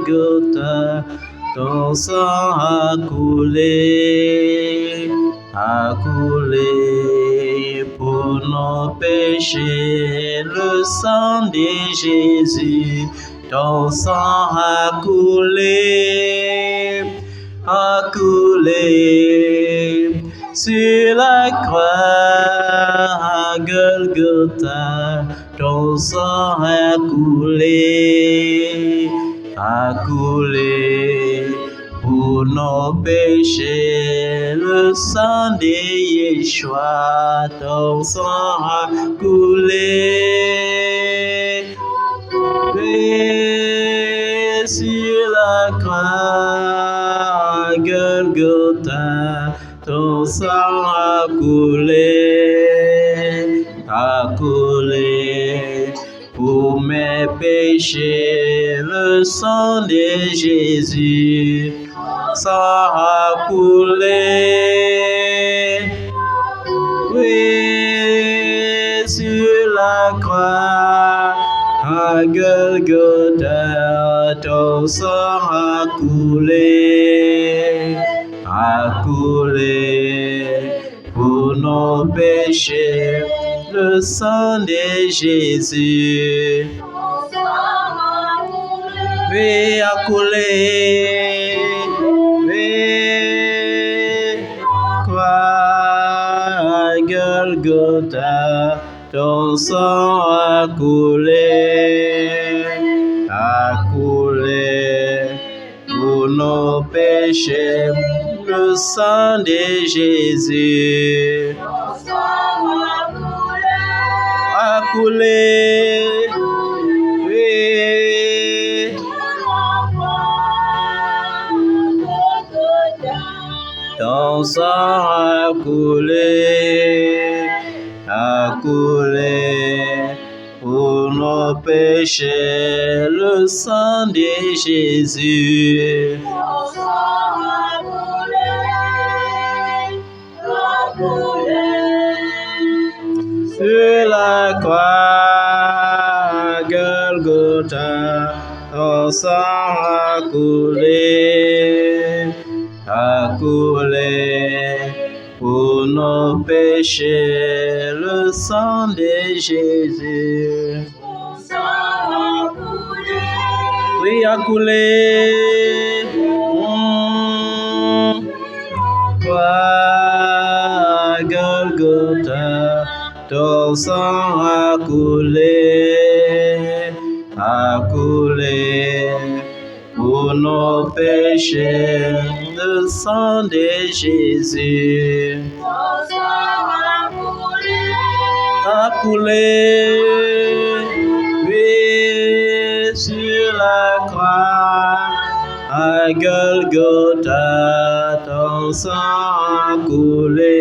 Golgotha, ton sang a coulé pour nos péchés. Le sang de Jésus, ton sang a coulé sur la croix à Golgotha. Ton sang a coulé pour nos péchés. Le sang de Yeshua, ton sang a coulé sur la croix à Golgotha. Ton sang a coulé pour mes péchés. Le sang de Jésus, sang a coulé, oui, sur la croix à Golgotha. Ton sang a coulé pour nos péchés. Le sang de Jésus, oui, a coulé, oui, croix à Golgotha. Ton sang a coulé pour nos péchés. Le sang de Jésus a coulé, oui, ton sang a coulé pour nos péchés. Le sang de Jésus sur la croix Golgotha. Ton sang a coulé pour nos péchés. Le sang de Jésus, oui, a coulé, croix Golgotha. Ton sang a coulé pour nos péchés. Le sang de Jésus a coulé, oui, sur la croix à Golgotha. Ton sang a coulé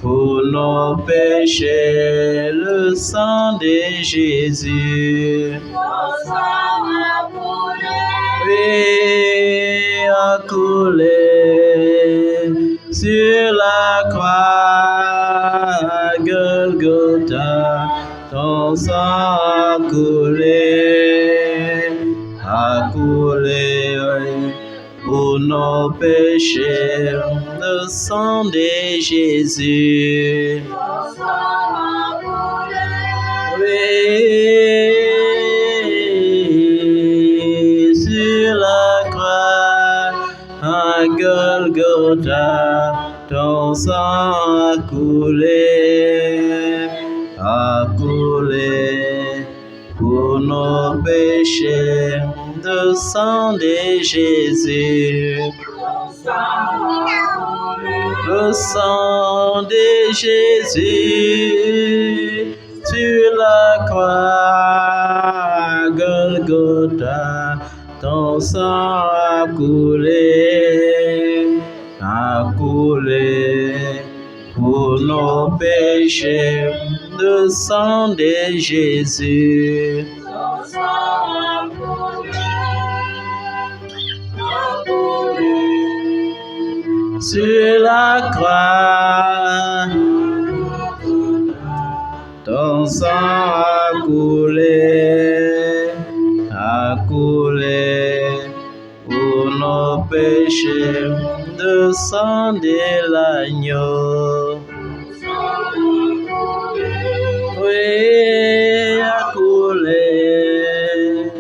pour nos péchés. Le sang de Jésus, oui, a coulé sur la croix à Golgotha. Ton sang a coulé pour nos péchés. Le sang de Jésus, oui, sur la croix à Golgotha. Ton sang a coulé pour nos péchés. Le sang de Jésus, le sang de Jésus sur la croix Golgotha. Ton sang a coulé pour nos péchés. Le sang de Jésus, sur la croix, ton ton sang a coulé pour nos péchés, le sang de l'agneau. Oui, a coulé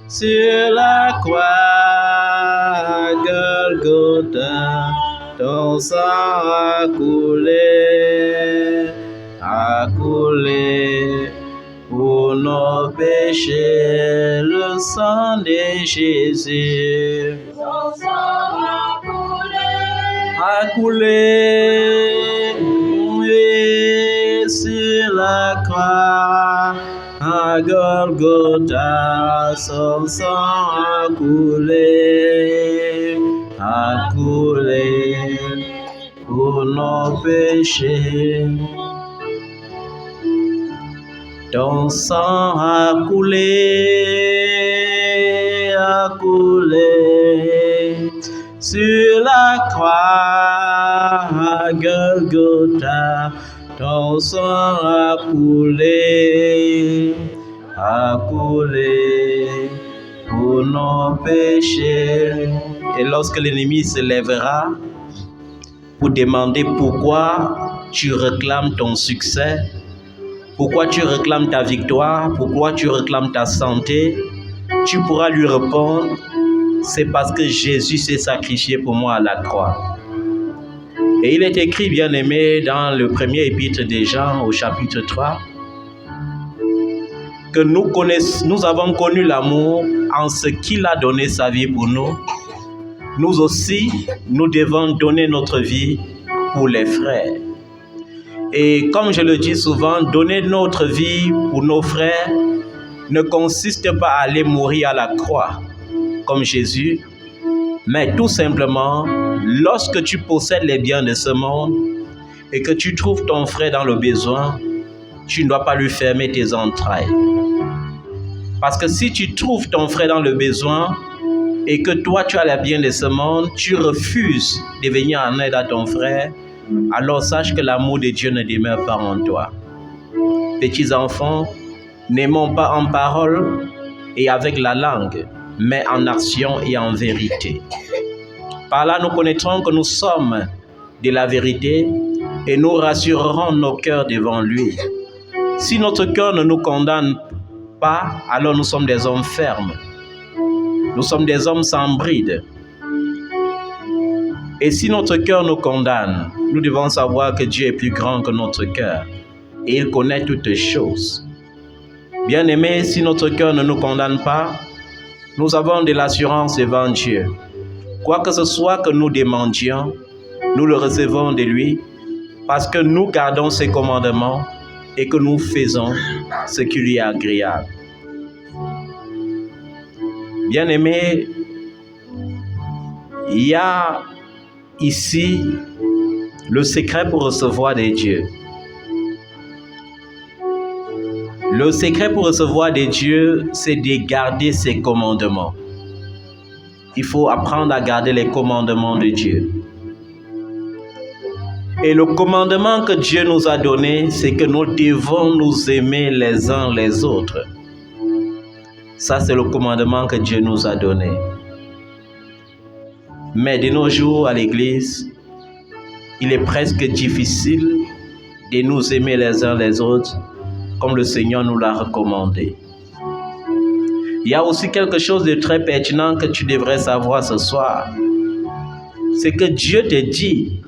sur la croix à Golgotha, ton sang a coulé pour nos péchés, le sang de Jésus a coulé, oui, sur la croix à Golgotha, son sang a coulé pour nos péchés. Ton sang a coulé sur la croix à Golgotha. Ton sang a coulé pour nos péchés. Et lorsque l'ennemi se lèvera pour demander pourquoi tu réclames ton succès, pourquoi tu réclames ta victoire, pourquoi tu réclames ta santé, tu pourras lui répondre, c'est parce que Jésus s'est sacrifié pour moi à la croix. Et il est écrit, bien-aimé, dans le premier épître de Jean au chapitre 3, que nous avons connu l'amour en ce qu'il a donné sa vie pour nous. Nous aussi, nous devons donner notre vie pour les frères. Et comme je le dis souvent, donner notre vie pour nos frères ne consiste pas à aller mourir à la croix comme Jésus, mais tout simplement, lorsque tu possèdes les biens de ce monde et que tu trouves ton frère dans le besoin, tu ne dois pas lui fermer tes entrailles. Parce que si tu trouves ton frère dans le besoin et que toi tu as les biens de ce monde, tu refuses de venir en aide à ton frère, alors sache que l'amour de Dieu ne demeure pas en toi. Petits enfants, n'aimons pas en parole et avec la langue, mais en action et en vérité. Par là, nous connaîtrons que nous sommes de la vérité et nous rassurerons nos cœurs devant lui. Si notre cœur ne nous condamne pas, alors nous sommes des hommes fermes. Nous sommes des hommes sans bride. Et si notre cœur nous condamne, nous devons savoir que Dieu est plus grand que notre cœur et il connaît toutes choses. Bien-aimés, si notre cœur ne nous condamne pas, nous avons de l'assurance devant Dieu. Quoi que ce soit que nous demandions, nous le recevons de lui parce que nous gardons ses commandements et que nous faisons ce qui lui est agréable. Bien-aimés, il y a ici le secret pour recevoir des dieux. Le secret pour recevoir des dieux, c'est de garder ses commandements. Il faut apprendre à garder les commandements de Dieu. Et le commandement que Dieu nous a donné, c'est que nous devons nous aimer les uns les autres. Ça, c'est le commandement que Dieu nous a donné. Mais de nos jours à l'église, il est presque difficile de nous aimer les uns les autres comme le Seigneur nous l'a recommandé. Il y a aussi quelque chose de très pertinent que tu devrais savoir ce soir. C'est que Dieu te dit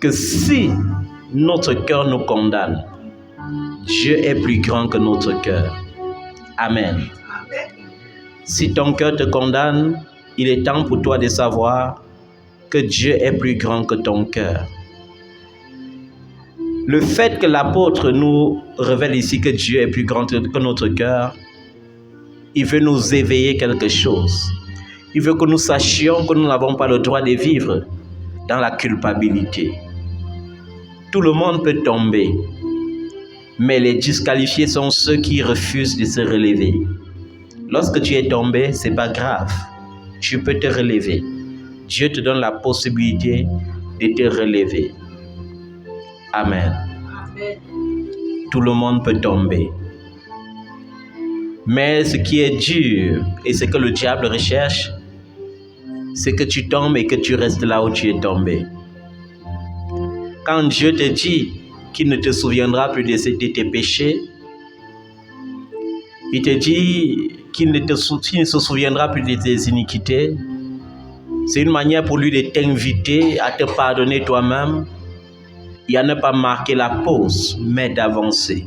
que si notre cœur nous condamne, Dieu est plus grand que notre cœur. Amen. Si ton cœur te condamne, il est temps pour toi de savoir que Dieu est plus grand que ton cœur. Le fait que l'apôtre nous révèle ici que Dieu est plus grand que notre cœur, il veut nous éveiller quelque chose. Il veut que nous sachions que nous n'avons pas le droit de vivre dans la culpabilité. Tout le monde peut tomber, mais les disqualifiés sont ceux qui refusent de se relever. Lorsque tu es tombé, ce n'est pas grave. Tu peux te relever. Dieu te donne la possibilité de te relever. Amen. Tout le monde peut tomber. Mais ce qui est dur et ce que le diable recherche, c'est que tu tombes et que tu restes là où tu es tombé. Quand Dieu te dit qu'il ne te souviendra plus de tes péchés, il te dit qu'il ne se souviendra plus de tes iniquités, c'est une manière pour lui de t'inviter à te pardonner toi-même et à ne pas marquer la pause, mais d'avancer.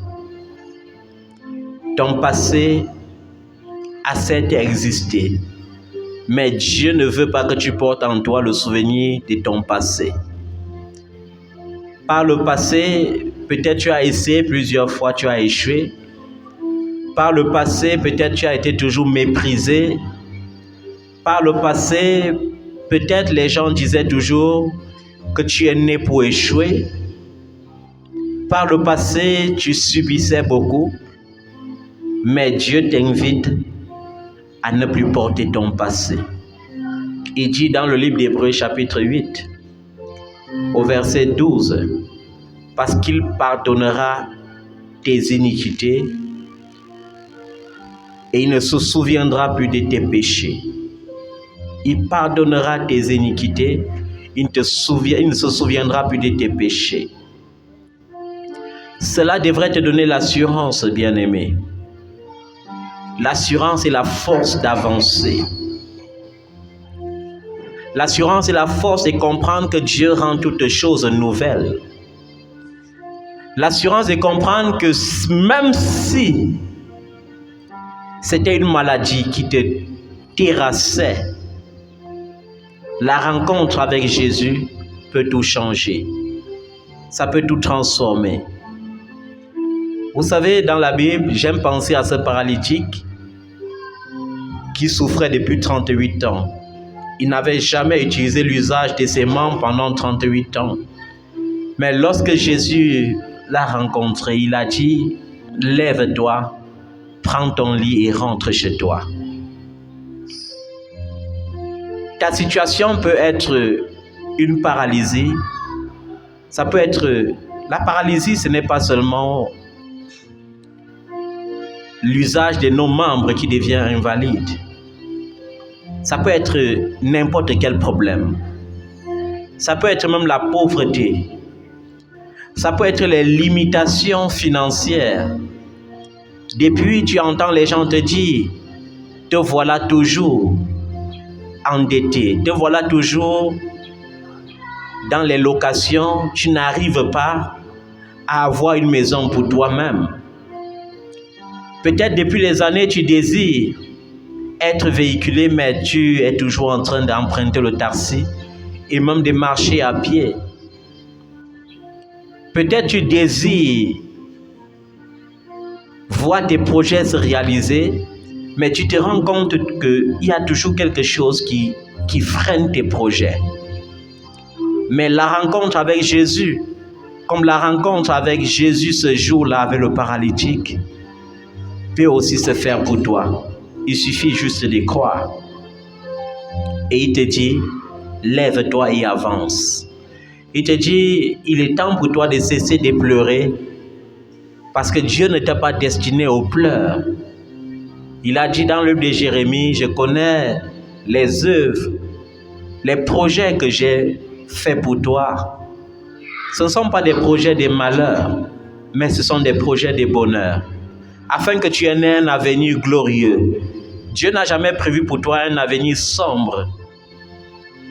Ton passé a certes existé, mais Dieu ne veut pas que tu portes en toi le souvenir de ton passé. Par le passé, peut-être tu as essayé plusieurs fois, tu as échoué. Par le passé, peut-être tu as été toujours méprisé. Par le passé, peut-être les gens disaient toujours que tu es né pour échouer. Par le passé, tu subissais beaucoup. Mais Dieu t'invite à ne plus porter ton passé. Il dit dans le livre d'Hébreux chapitre 8, au verset 12, parce qu'il pardonnera tes iniquités et il ne se souviendra plus de tes péchés. Il pardonnera tes iniquités, il ne se souviendra plus de tes péchés. Cela devrait te donner l'assurance, bien-aimé. L'assurance et la force d'avancer. L'assurance et la force de comprendre que Dieu rend toutes choses nouvelles. L'assurance de comprendre que même si c'était une maladie qui te terrassait, la rencontre avec Jésus peut tout changer. Ça peut tout transformer. Vous savez, dans la Bible, j'aime penser à ce paralytique qui souffrait depuis 38 ans. Il n'avait jamais utilisé l'usage de ses membres pendant 38 ans. Mais lorsque Jésus l'a rencontré, il a dit, « Lève-toi, prends ton lit et rentre chez toi. » Ta situation peut être une paralysie. Ça peut être... La paralysie, ce n'est pas seulement l'usage de nos membres qui devient invalide. Ça peut être n'importe quel problème. Ça peut être même la pauvreté. Ça peut être les limitations financières. Depuis, tu entends les gens te dire, te voilà toujours endetté, te voilà toujours dans les locations, tu n'arrives pas à avoir une maison pour toi-même. Peut-être depuis les années, tu désires être véhiculé, mais tu es toujours en train d'emprunter le taxi et même de marcher à pied. Peut-être tu désires voir tes projets se réaliser, mais tu te rends compte qu'il y a toujours quelque chose qui freine tes projets. Mais la rencontre avec Jésus, comme la rencontre avec Jésus ce jour-là avec le paralytique, peut aussi se faire pour toi. Il suffit juste de croire. Et il te dit, lève-toi et avance. Il te dit, il est temps pour toi de cesser de pleurer parce que Dieu ne t'a pas destiné aux pleurs. Il a dit dans le livre de Jérémie, je connais les œuvres, les projets que j'ai faits pour toi. Ce ne sont pas des projets de malheur, mais ce sont des projets de bonheur, afin que tu aies un avenir glorieux. Dieu n'a jamais prévu pour toi un avenir sombre.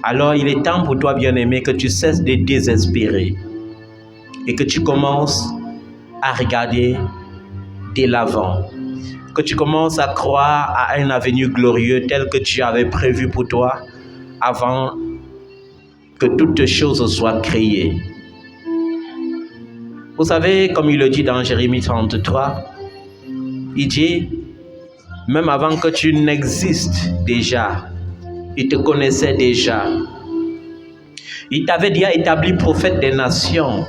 Alors il est temps pour toi, bien-aimé, que tu cesses de désespérer et que tu commences à regarder de l'avant, que tu commences à croire à un avenir glorieux tel que tu avais prévu pour toi avant que toutes choses soient créées. Vous savez, comme il le dit dans Jérémie 33, il dit, même avant que tu n'existes déjà, il te connaissait déjà. Il t'avait déjà établi prophète des nations.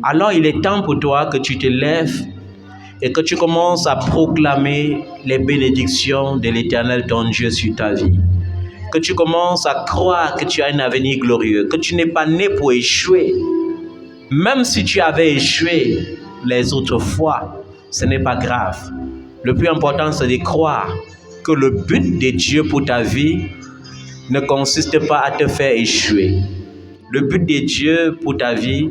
Alors il est temps pour toi que tu te lèves et que tu commences à proclamer les bénédictions de l'Éternel ton Dieu sur ta vie. Que tu commences à croire que tu as un avenir glorieux, que tu n'es pas né pour échouer, Même si tu avais échoué les autres fois, ce n'est pas grave. Le plus important, c'est de croire que le but de Dieu pour ta vie ne consiste pas à te faire échouer. Le but de Dieu pour ta vie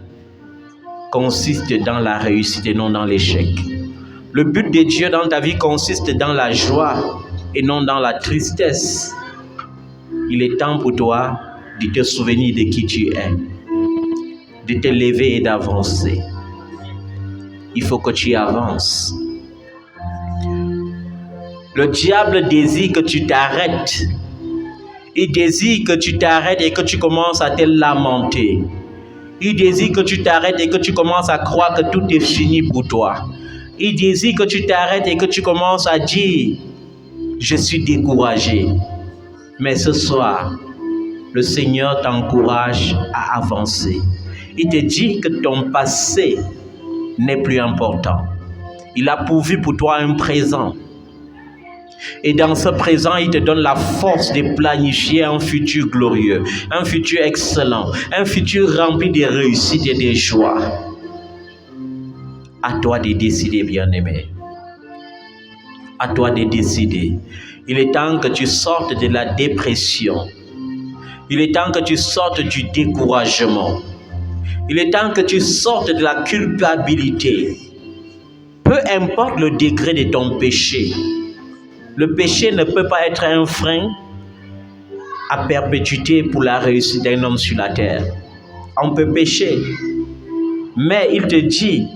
consiste dans la réussite et non dans l'échec. Le but de Dieu dans ta vie consiste dans la joie et non dans la tristesse. Il est temps pour toi de te souvenir de qui tu es, de te lever et d'avancer. Il faut que tu avances. Le diable désire que tu t'arrêtes. Il désire que tu t'arrêtes et que tu commences à te lamenter. Il désire que tu t'arrêtes et que tu commences à croire que tout est fini pour toi. Il désire que tu t'arrêtes et que tu commences à dire « Je suis découragé ». Mais ce soir, le Seigneur t'encourage à avancer. Il te dit que ton passé n'est plus important. Il a pourvu pour toi un présent. Et dans ce présent, il te donne la force de planifier un futur glorieux, un futur excellent, un futur rempli de réussite et de joie. À toi de décider, bien-aimé. À toi de décider. Il est temps que tu sortes de la dépression. Il est temps que tu sortes du découragement. Il est temps que tu sortes de la culpabilité. Peu importe le degré de ton péché, le péché ne peut pas être un frein à perpétuité pour la réussite d'un homme sur la terre. On peut pécher, mais il te dit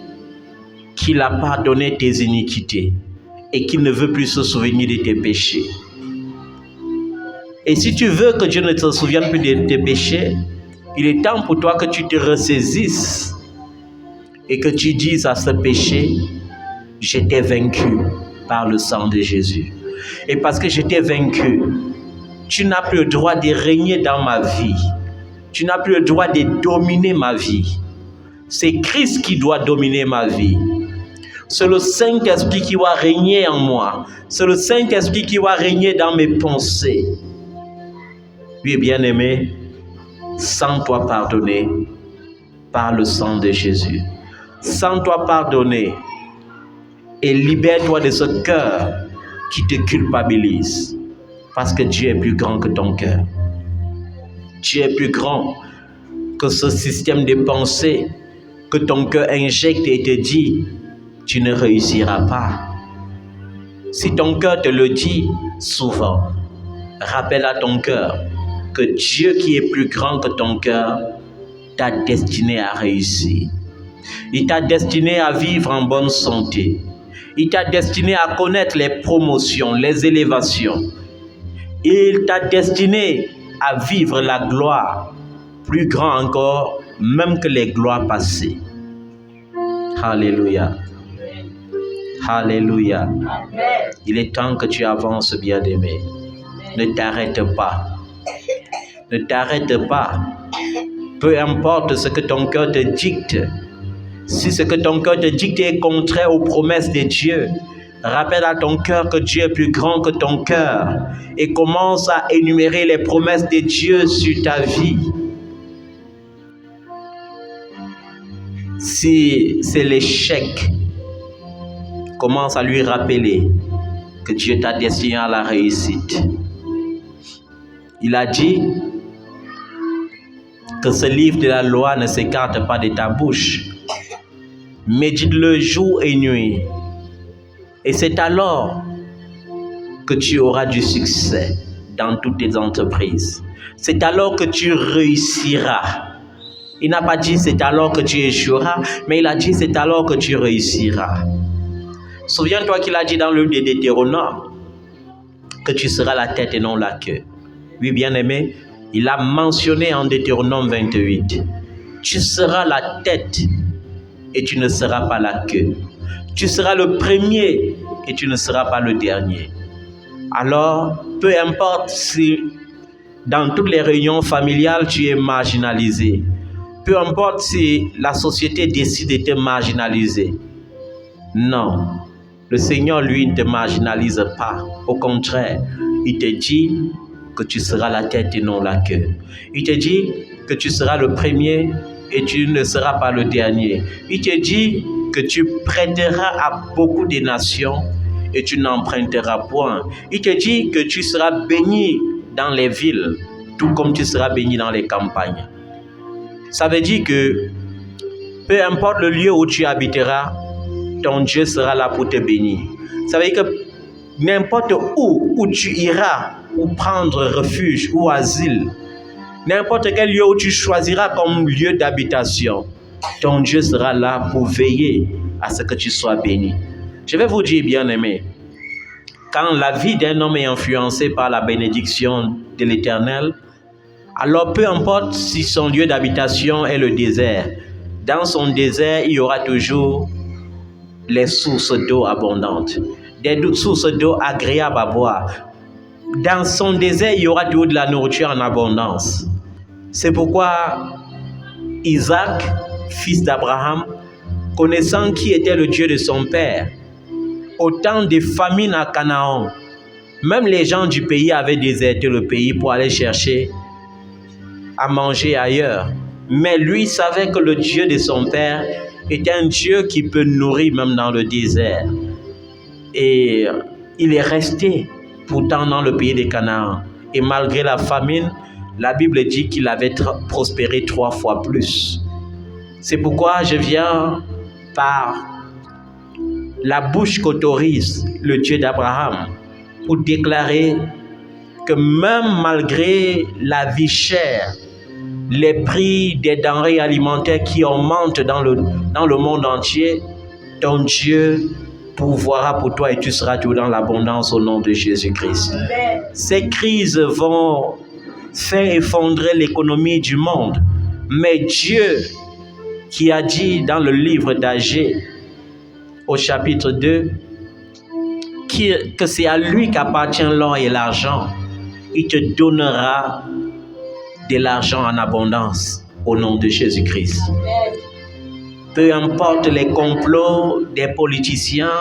qu'il a pardonné tes iniquités et qu'il ne veut plus se souvenir de tes péchés. Et si tu veux que Dieu ne te souvienne plus de tes péchés, il est temps pour toi que tu te ressaisisses et que tu dises à ce péché, j'étais vaincu par le sang de Jésus. Et parce que j'étais vaincu, tu n'as plus le droit de régner dans ma vie. Tu n'as plus le droit de dominer ma vie. C'est Christ qui doit dominer ma vie. C'est le Saint-Esprit qui va régner en moi. C'est le Saint-Esprit qui va régner dans mes pensées. Oui, bien-aimé, sens-toi pardonner par le sang de Jésus. Sens-toi pardonner et libère-toi de ce cœur qui te culpabilise. Parce que Dieu est plus grand que ton cœur. Dieu est plus grand que ce système de pensée que ton cœur injecte et te dit, tu ne réussiras pas. Si ton cœur te le dit souvent, rappelle à ton cœur que Dieu qui est plus grand que ton cœur t'a destiné à réussir. Il t'a destiné à vivre en bonne santé. Il t'a destiné à connaître les promotions, les élévations. Il t'a destiné à vivre la gloire, plus grand encore, même que les gloires passées. Alléluia. Alléluia. Il est temps que tu avances, bien-aimé. Ne t'arrête pas. Ne t'arrête pas. Peu importe ce que ton cœur te dicte. Si ce que ton cœur te dicte est contraire aux promesses de Dieu, rappelle à ton cœur que Dieu est plus grand que ton cœur et commence à énumérer les promesses de Dieu sur ta vie. Si c'est l'échec, commence à lui rappeler que Dieu t'a destiné à la réussite. Il a dit que ce livre de la loi ne s'écarte pas de ta bouche. Médite-le jour et nuit. Et c'est alors que tu auras du succès dans toutes tes entreprises. C'est alors que tu réussiras. Il n'a pas dit c'est alors que tu échoueras, mais il a dit c'est alors que tu réussiras. Souviens-toi qu'il a dit dans le livre de Deutéronome que tu seras la tête et non la queue. Oui, bien-aimé, il a mentionné en Deutéronome 28. Tu seras la tête et tu ne seras pas la queue. Tu seras le premier et tu ne seras pas le dernier. Alors, peu importe si dans toutes les réunions familiales tu es marginalisé, peu importe si la société décide de te marginaliser. Non, le Seigneur, lui, ne te marginalise pas. Au contraire, il te dit que tu seras la tête et non la queue. Il te dit que tu seras le premier et tu ne seras pas le dernier. Il te dit que tu prêteras à beaucoup de nations et tu n'emprunteras point. Il te dit que tu seras béni dans les villes, tout comme tu seras béni dans les campagnes. Ça veut dire que peu importe le lieu où tu habiteras, ton Dieu sera là pour te bénir. Ça veut dire que n'importe où tu iras, ou prendre refuge ou asile, n'importe quel lieu où tu choisiras comme lieu d'habitation, ton Dieu sera là pour veiller à ce que tu sois béni. Je vais vous dire, bien-aimés, quand la vie d'un homme est influencée par la bénédiction de l'Éternel, alors peu importe si son lieu d'habitation est le désert, dans son désert, il y aura toujours les sources d'eau abondantes, des sources d'eau agréables à boire. Dans son désert, il y aura toujours de la nourriture en abondance. C'est pourquoi Isaac, fils d'Abraham, connaissant qui était le Dieu de son père, au temps des famines à Canaan, même les gens du pays avaient déserté le pays pour aller chercher à manger ailleurs. Mais lui savait que le Dieu de son père est un Dieu qui peut nourrir même dans le désert. Et il est resté pourtant dans le pays de Canaan. Et malgré la famine, la Bible dit qu'il avait prospéré 3 fois plus. C'est pourquoi je viens par la bouche qu'autorise le Dieu d'Abraham pour déclarer que même malgré la vie chère, les prix des denrées alimentaires qui augmentent dans le monde entier, ton Dieu pourvoira pour toi et tu seras toujours dans l'abondance au nom de Jésus-Christ. Ces crises vont faire effondrer l'économie du monde, mais Dieu qui a dit dans le livre d'Agée au chapitre 2 que c'est à lui qu'appartient l'or et l'argent, il te donnera de l'argent en abondance au nom de Jésus-Christ. Peu importe les complots des politiciens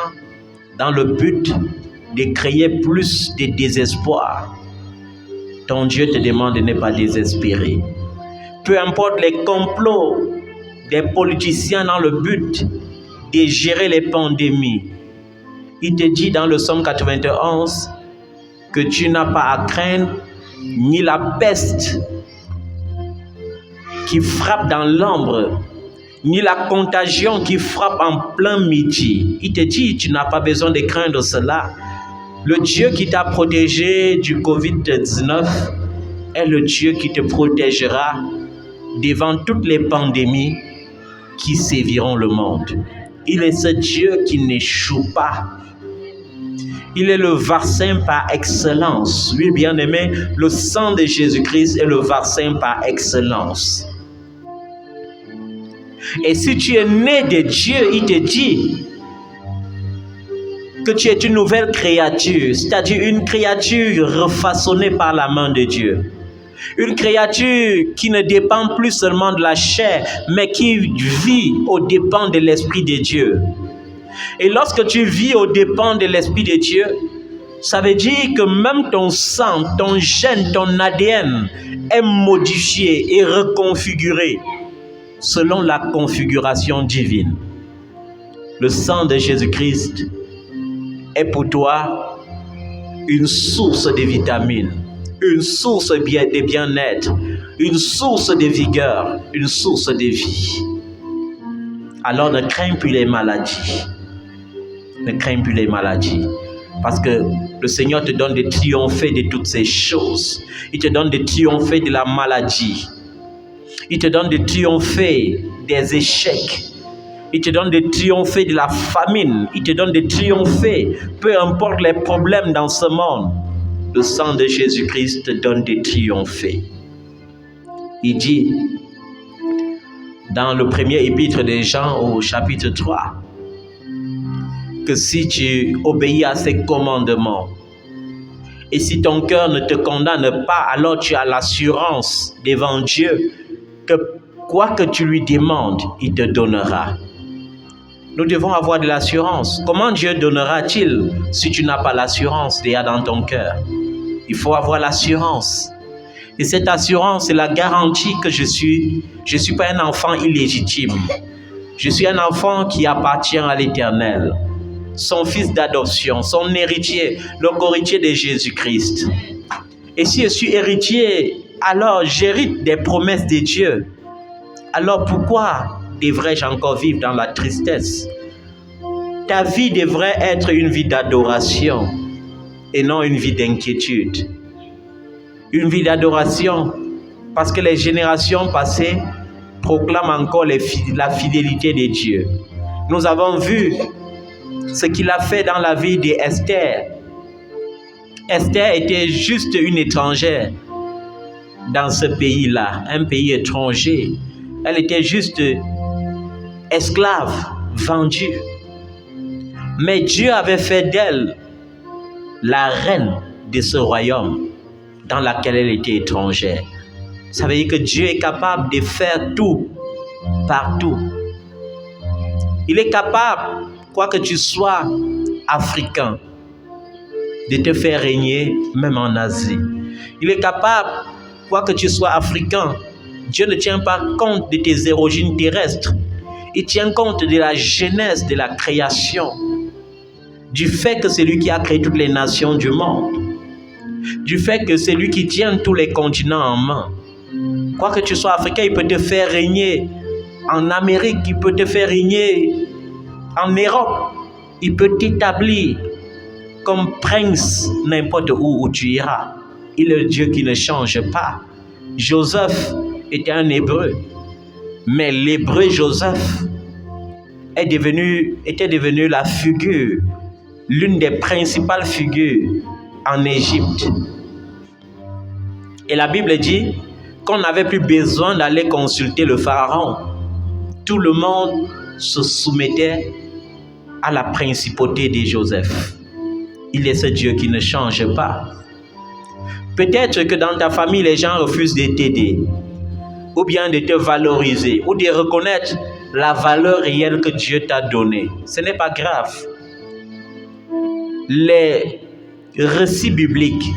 dans le but de créer plus de désespoir, ton Dieu te demande de ne pas désespérer. Peu importe les complots des politiciens dans le but de gérer les pandémies, il te dit dans le psaume 91 que tu n'as pas à craindre ni la peste qui frappe dans l'ombre, ni la contagion qui frappe en plein midi. Il te dit, tu n'as pas besoin de craindre cela. Le Dieu qui t'a protégé du Covid-19 est le Dieu qui te protégera devant toutes les pandémies qui séviront le monde. Il est ce Dieu qui n'échoue pas. Il est le vaccin par excellence. Oui, bien-aimé, le sang de Jésus-Christ est le vaccin par excellence. Et si tu es né de Dieu, il te dit que tu es une nouvelle créature, c'est-à-dire une créature refaçonnée par la main de Dieu. Une créature qui ne dépend plus seulement de la chair, mais qui vit aux dépens de l'Esprit de Dieu. Et lorsque tu vis aux dépens de l'Esprit de Dieu, ça veut dire que même ton sang, ton gène, ton ADN est modifié et reconfiguré selon la configuration divine. Le sang de Jésus-Christ est pour toi une source de vitamines, une source de bien-être, une source de vigueur, une source de vie. Alors ne crains plus les maladies. Ne crains plus les maladies. Parce que le Seigneur te donne de triompher de toutes ces choses. Il te donne de triompher de la maladie. Il te donne de triompher des échecs. Il te donne de triompher de la famine. Il te donne de triompher, peu importe les problèmes dans ce monde. Le sang de Jésus-Christ te donne de triompher. Il dit, dans le premier épître de Jean au chapitre 3, que si tu obéis à ses commandements, et si ton cœur ne te condamne pas, alors tu as l'assurance devant Dieu que quoi que tu lui demandes, il te donnera. Nous devons avoir de l'assurance. Comment Dieu donnera-t-il si tu n'as pas l'assurance déjà dans ton cœur? Il faut avoir l'assurance. Et cette assurance, c'est la garantie que je suis pas un enfant illégitime. Je suis un enfant qui appartient à l'Éternel, son fils d'adoption, son héritier, le co-héritier de Jésus-Christ. Et si je suis héritier, alors j'hérite des promesses de Dieu. Alors pourquoi devrais-je encore vivre dans la tristesse? Ta vie devrait être une vie d'adoration et non une vie d'inquiétude. Une vie d'adoration parce que les générations passées proclament encore la fidélité de Dieu. Nous avons vu ce qu'il a fait dans la vie d'Esther. Esther était juste une étrangère dans ce pays-là, un pays étranger. Elle était juste esclave, vendue. Mais Dieu avait fait d'elle la reine de ce royaume dans lequel elle était étrangère. Ça veut dire que Dieu est capable de faire tout, partout. Il est capable, quoi que tu sois africain, de te faire régner même en Asie. Il est capable, quoi que tu sois africain, Dieu ne tient pas compte de tes origines terrestres. Il tient compte de la genèse de la création. Du fait que c'est lui qui a créé toutes les nations du monde. Du fait que c'est lui qui tient tous les continents en main. Quoi que tu sois africain, il peut te faire régner en Amérique, il peut te faire régner en Europe. Il peut t'établir comme prince n'importe où tu iras. Il est le Dieu qui ne change pas. Joseph était un hébreu. Mais l'hébreu Joseph était devenu la figure, l'une des principales figures en Égypte. Et la Bible dit qu'on n'avait plus besoin d'aller consulter le pharaon. Tout le monde se soumettait à la principauté de Joseph. Il est ce Dieu qui ne change pas. Peut-être que dans ta famille, les gens refusent de t'aider, ou bien de te valoriser, ou de reconnaître la valeur réelle que Dieu t'a donnée. Ce n'est pas grave. Les récits bibliques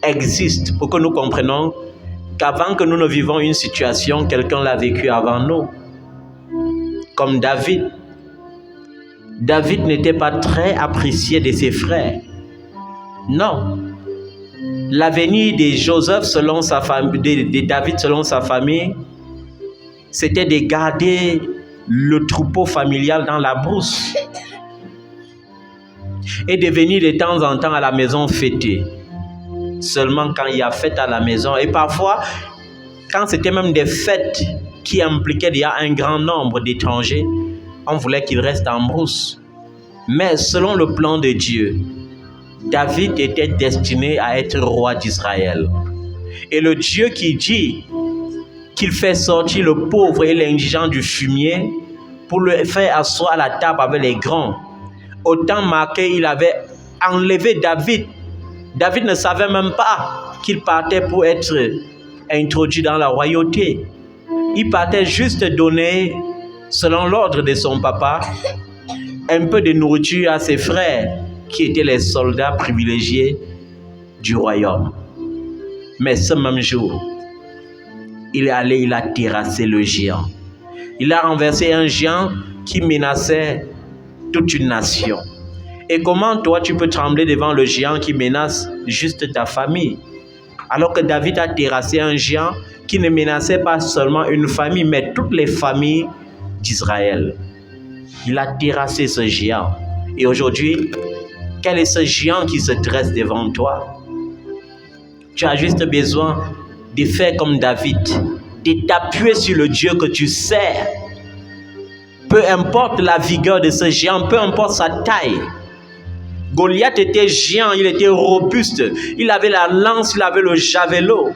existent pour que nous comprenions qu'avant que nous ne vivions une situation, quelqu'un l'a vécu avant nous. Comme David. David n'était pas très apprécié de ses frères. Non. L'avenir de Joseph selon sa famille, de David selon sa famille, c'était de garder le troupeau familial dans la brousse et de venir de temps en temps à la maison fêter. Seulement quand il y a fête à la maison, et parfois quand c'était même des fêtes qui impliquaient déjà un grand nombre d'étrangers, on voulait qu'ils restent en brousse. Mais selon le plan de Dieu, David était destiné à être roi d'Israël. Et le Dieu qui dit qu'il fait sortir le pauvre et l'indigent du fumier pour le faire asseoir à la table avec les grands, au temps marqué, il avait enlevé David. David ne savait même pas qu'il partait pour être introduit dans la royauté. Il partait juste donner, selon l'ordre de son papa, un peu de nourriture à ses frères, qui étaient les soldats privilégiés du royaume. Mais ce même jour, il est allé, il a terrassé le géant. Il a renversé un géant qui menaçait toute une nation. Et comment toi tu peux trembler devant le géant qui menace juste ta famille? Alors que David a terrassé un géant qui ne menaçait pas seulement une famille, mais toutes les familles d'Israël. Il a terrassé ce géant. Et aujourd'hui, quel est ce géant qui se dresse devant toi? Tu as juste besoin de faire comme David, de t'appuyer sur le Dieu que tu sers. Peu importe la vigueur de ce géant, peu importe sa taille. Goliath était géant, il était robuste, il avait la lance, il avait le javelot.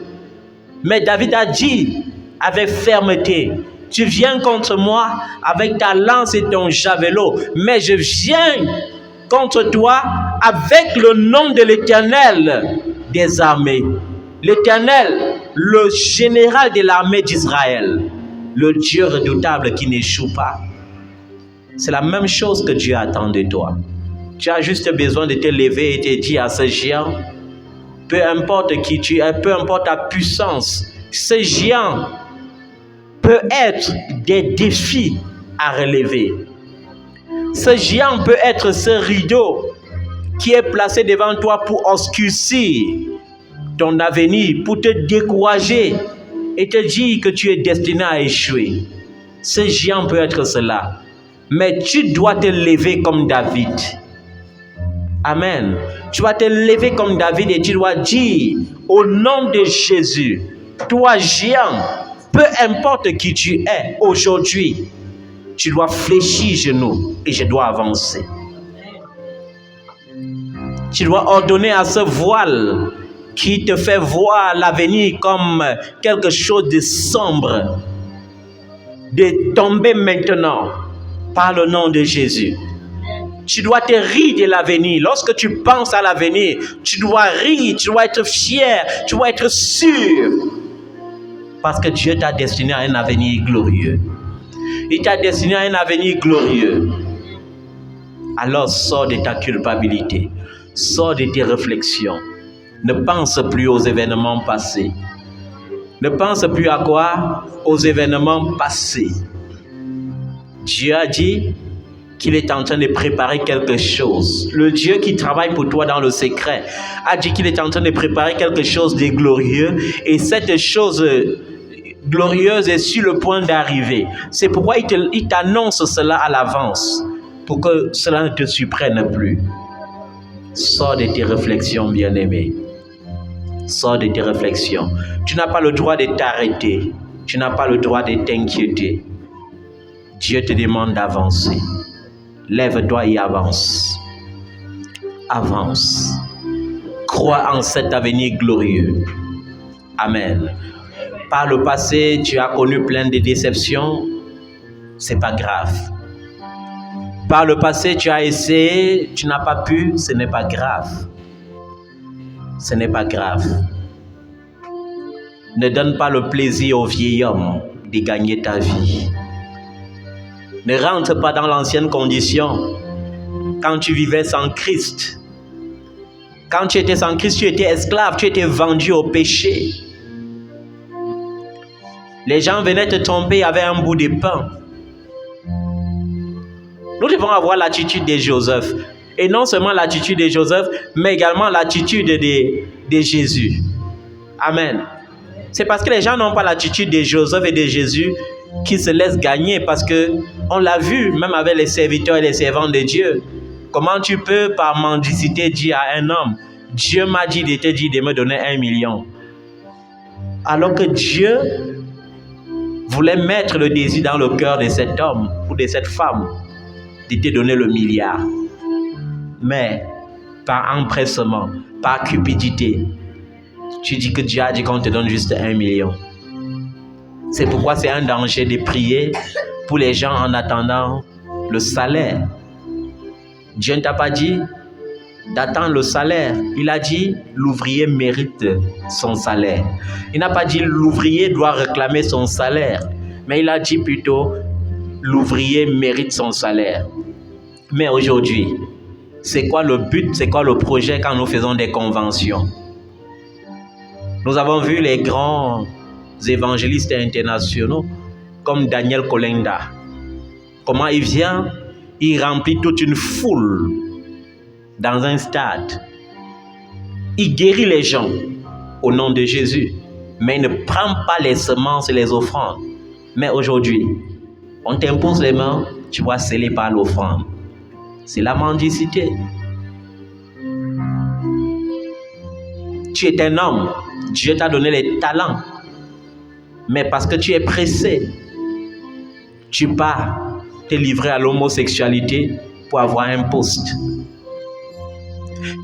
Mais David a dit avec fermeté, tu viens contre moi avec ta lance et ton javelot, mais je viens contre toi avec le nom de l'Éternel des armées. L'Éternel, le général de l'armée d'Israël, le Dieu redoutable qui n'échoue pas. C'est la même chose que Dieu attend de toi. Tu as juste besoin de te lever et te dire à ce géant, peu importe qui tu es, peu importe ta puissance, ce géant peut être des défis à relever. Ce géant peut être ce rideau qui est placé devant toi pour obscurcir ton avenir, pour te décourager et te dire que tu es destiné à échouer. Ce géant peut être cela. Mais tu dois te lever comme David. Amen. Tu vas te lever comme David et tu dois dire au nom de Jésus, toi géant, peu importe qui tu es aujourd'hui, tu dois fléchir genoux et je dois avancer. Tu dois ordonner à ce voile qui te fait voir l'avenir comme quelque chose de sombre, de tomber maintenant par le nom de Jésus. Tu dois te rire de l'avenir. Lorsque tu penses à l'avenir, tu dois rire, tu dois être fier, tu dois être sûr. Parce que Dieu t'a destiné à un avenir glorieux. Il t'a destiné à un avenir glorieux. Alors sors de ta culpabilité. Sors de tes réflexions. Ne pense plus aux événements passés. Ne pense plus à quoi? Aux événements passés. Dieu a dit qu'il est en train de préparer quelque chose. Le Dieu qui travaille pour toi dans le secret a dit qu'il est en train de préparer quelque chose de glorieux. Et cette chose glorieuse est sur le point d'arriver. C'est pourquoi il t'annonce cela à l'avance, pour que cela ne te surprenne plus. Sors de tes réflexions, bien-aimé. Sors de tes réflexions. Tu n'as pas le droit de t'arrêter. Tu n'as pas le droit de t'inquiéter. Dieu te demande d'avancer. Lève-toi et avance. Avance. Crois en cet avenir glorieux. Amen. Par le passé, tu as connu plein de déceptions. C'est pas grave. Par le passé, tu as essayé, tu n'as pas pu, ce n'est pas grave. Ce n'est pas grave. Ne donne pas le plaisir au vieil homme de gagner ta vie. Ne rentre pas dans l'ancienne condition. Quand tu vivais sans Christ, quand tu étais sans Christ, tu étais esclave, tu étais vendu au péché. Les gens venaient te tromper avec un bout de pain. Nous devons avoir l'attitude de Joseph. Et non seulement l'attitude de Joseph, mais également l'attitude de Jésus. Amen. C'est parce que les gens n'ont pas l'attitude de Joseph et de Jésus qui se laissent gagner. Parce qu'on l'a vu, même avec les serviteurs et les servants de Dieu. Comment tu peux, par mendicité, dire à un homme, Dieu m'a dit de te dire de me donner 1 million. Alors que Dieu voulait mettre le désir dans le cœur de cet homme ou de cette femme de te donner le milliard. Mais par empressement, par cupidité, tu dis que Dieu a dit qu'on te donne juste 1 million. C'est pourquoi c'est un danger de prier pour les gens en attendant le salaire. Dieu ne t'a pas dit d'attendre le salaire. Il a dit l'ouvrier mérite son salaire. Il n'a pas dit l'ouvrier doit réclamer son salaire, mais il a dit plutôt l'ouvrier mérite son salaire. Mais aujourd'hui, c'est quoi le but, c'est quoi le projet quand nous faisons des conventions? Nous avons vu les grands évangélistes internationaux comme Daniel Kolenda. Comment il vient, il remplit toute une foule dans un stade. Il guérit les gens au nom de Jésus, mais il ne prend pas les semences et les offrandes. Mais aujourd'hui, on t'impose les mains, tu vas sceller par l'offrande. C'est la mendicité. Tu es un homme, Dieu t'a donné les talents, mais parce que tu es pressé, tu pars te livrer à l'homosexualité pour avoir un poste.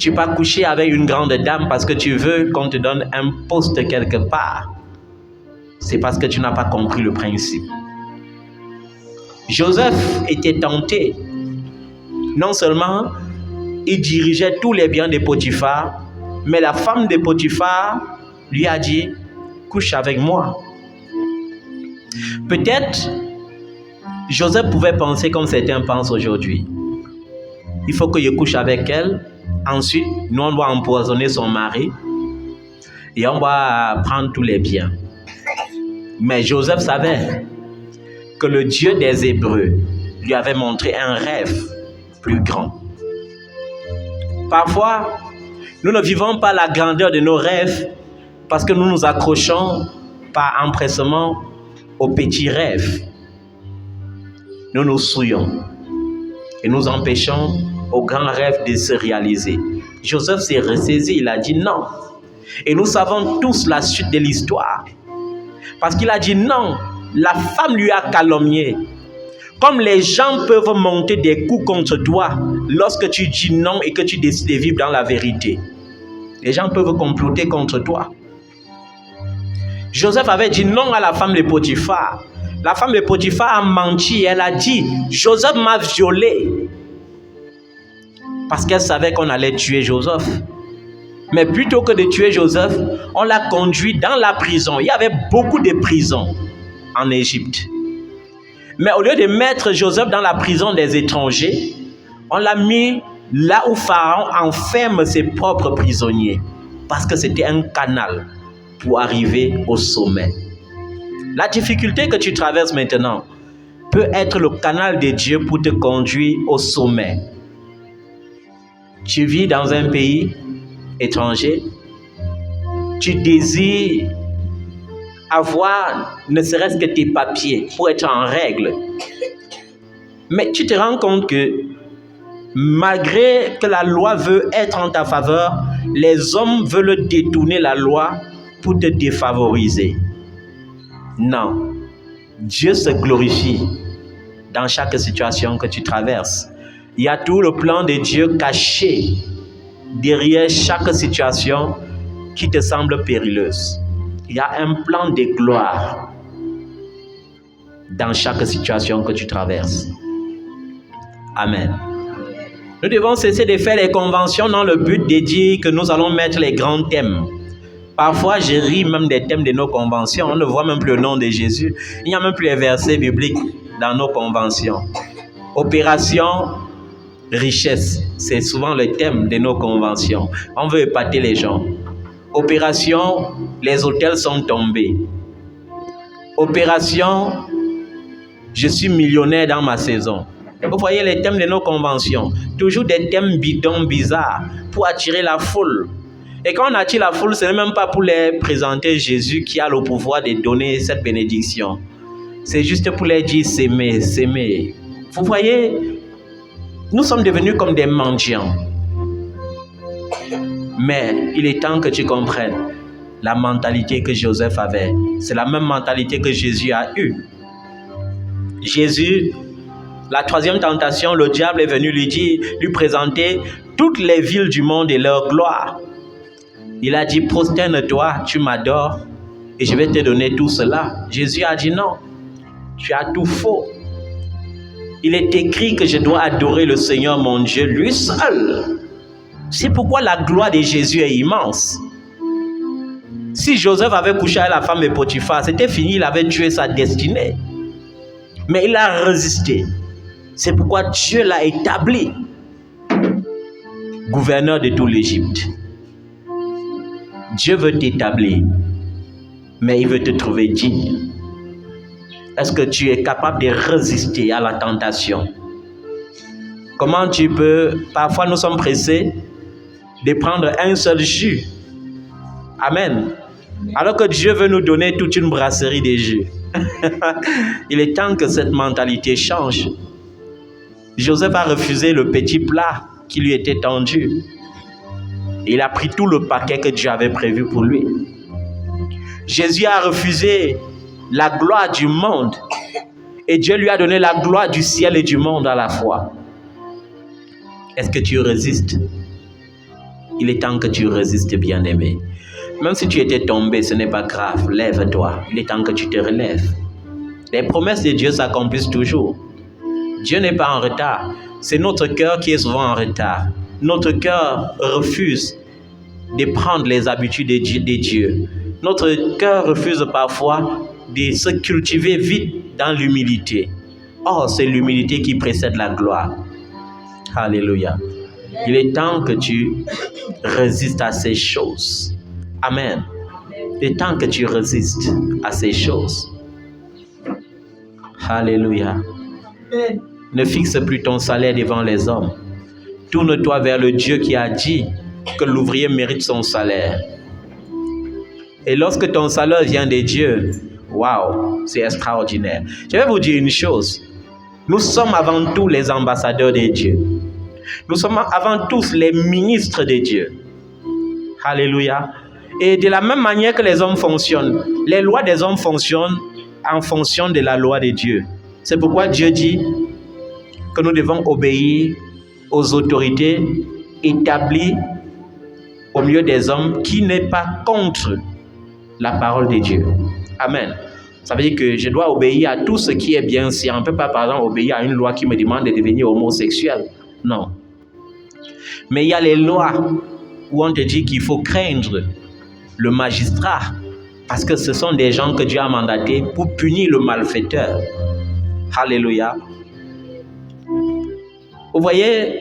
Tu pars coucher avec une grande dame parce que tu veux qu'on te donne un poste quelque part. C'est parce que tu n'as pas compris le principe. Joseph était tenté. Non seulement il dirigeait tous les biens de Potiphar, mais la femme de Potiphar lui a dit « couche avec moi ». Peut-être Joseph pouvait penser comme certains pensent aujourd'hui. Il faut que je couche avec elle. Ensuite, nous on doit empoisonner son mari et on va prendre tous les biens. Mais Joseph savait que le Dieu des Hébreux lui avait montré un rêve plus grand. Parfois, nous ne vivons pas la grandeur de nos rêves parce que nous nous accrochons par empressement aux petits rêves. Nous nous souillons et nous empêchons aux grands rêves de se réaliser. Joseph s'est ressaisi, il a dit non. Et nous savons tous la suite de l'histoire. Parce qu'il a dit non, la femme lui a calomnié. Comme les gens peuvent monter des coups contre toi lorsque tu dis non et que tu décides de vivre dans la vérité. Les gens peuvent comploter contre toi. Joseph avait dit non à la femme de Potiphar. La femme de Potiphar a menti et elle a dit « Joseph m'a violée » parce qu'elle savait qu'on allait tuer Joseph. Mais plutôt que de tuer Joseph, on l'a conduit dans la prison. Il y avait beaucoup de prisons en Égypte. Mais au lieu de mettre Joseph dans la prison des étrangers, on l'a mis là où Pharaon enferme ses propres prisonniers. Parce que c'était un canal pour arriver au sommet. La difficulté que tu traverses maintenant peut être le canal de Dieu pour te conduire au sommet. Tu vis dans un pays étranger, tu désires avoir ne serait-ce que tes papiers pour être en règle. Mais tu te rends compte que malgré que la loi veut être en ta faveur, les hommes veulent détourner la loi pour te défavoriser. Non, Dieu se glorifie dans chaque situation que tu traverses. Il y a tout le plan de Dieu caché derrière chaque situation qui te semble périlleuse. Il y a un plan de gloire dans chaque situation que tu traverses. Amen. Nous devons cesser de faire les conventions dans le but de dire que nous allons mettre les grands thèmes. Parfois, je ris même des thèmes de nos conventions. On ne voit même plus le nom de Jésus. Il n'y a même plus les versets bibliques dans nos conventions. Opération richesse, c'est souvent le thème de nos conventions. On veut épater les gens. Opération, les hôtels sont tombés. Opération, je suis millionnaire dans ma saison. Vous voyez les thèmes de nos conventions. Toujours des thèmes bidons, bizarres, pour attirer la foule. Et quand on attire la foule, ce n'est même pas pour les présenter Jésus qui a le pouvoir de donner cette bénédiction. C'est juste pour les dire s'aimer, s'aimer. Vous voyez, nous sommes devenus comme des mendiants. Mais il est temps que tu comprennes la mentalité que Joseph avait. C'est la même mentalité que Jésus a eue. Jésus, la troisième tentation, le diable est venu lui présenter toutes les villes du monde et leur gloire. Il a dit, prosterne-toi, tu m'adores et je vais te donner tout cela. Jésus a dit non, tu as tout faux. Il est écrit que je dois adorer le Seigneur mon Dieu, lui seul. C'est pourquoi la gloire de Jésus est immense. Si Joseph avait couché avec la femme de Potiphar, c'était fini, il avait tué sa destinée. Mais il a résisté. C'est pourquoi Dieu l'a établi gouverneur de toute l'Égypte. Dieu veut t'établir, mais il veut te trouver digne. Est-ce que tu es capable de résister à la tentation? Comment tu peux... Parfois, nous sommes pressés de prendre un seul jus. Amen. Alors que Dieu veut nous donner toute une brasserie de jus. Il est temps que cette mentalité change. Joseph a refusé le petit plat qui lui était tendu. Il a pris tout le paquet que Dieu avait prévu pour lui. Jésus a refusé la gloire du monde et Dieu lui a donné la gloire du ciel et du monde à la fois. Est-ce que tu résistes? Il est temps que tu résistes, bien-aimé. Même si tu étais tombé, ce n'est pas grave. Lève-toi. Il est temps que tu te relèves. Les promesses de Dieu s'accomplissent toujours. Dieu n'est pas en retard. C'est notre cœur qui est souvent en retard. Notre cœur refuse de prendre les habitudes de Dieu. Notre cœur refuse parfois de se cultiver vite dans l'humilité. Or, c'est l'humilité qui précède la gloire. Alléluia. Il est temps que tu résistes à ces choses. Amen. le temps que tu résistes à ces choses. Alléluia. Ne fixe plus ton salaire devant les hommes. Tourne-toi vers le Dieu qui a dit que l'ouvrier mérite son salaire. Et lorsque ton salaire vient de Dieu, waouh, c'est extraordinaire. Je vais vous dire une chose. Nous sommes avant tout les ambassadeurs de Dieu. Nous sommes avant tous les ministres de Dieu. Alléluia. Et de la même manière que les hommes fonctionnent, les lois des hommes fonctionnent en fonction de la loi de Dieu. C'est pourquoi Dieu dit que nous devons obéir aux autorités établies au milieu des hommes qui n'est pas contre la parole de Dieu. Amen. Ça veut dire que je dois obéir à tout ce qui est bien. Si on ne peut pas, par exemple, obéir à une loi qui me demande de devenir homosexuel. Non. Mais il y a les lois où on te dit qu'il faut craindre le magistrat parce que ce sont des gens que Dieu a mandatés pour punir le malfaiteur. Alléluia. Vous voyez,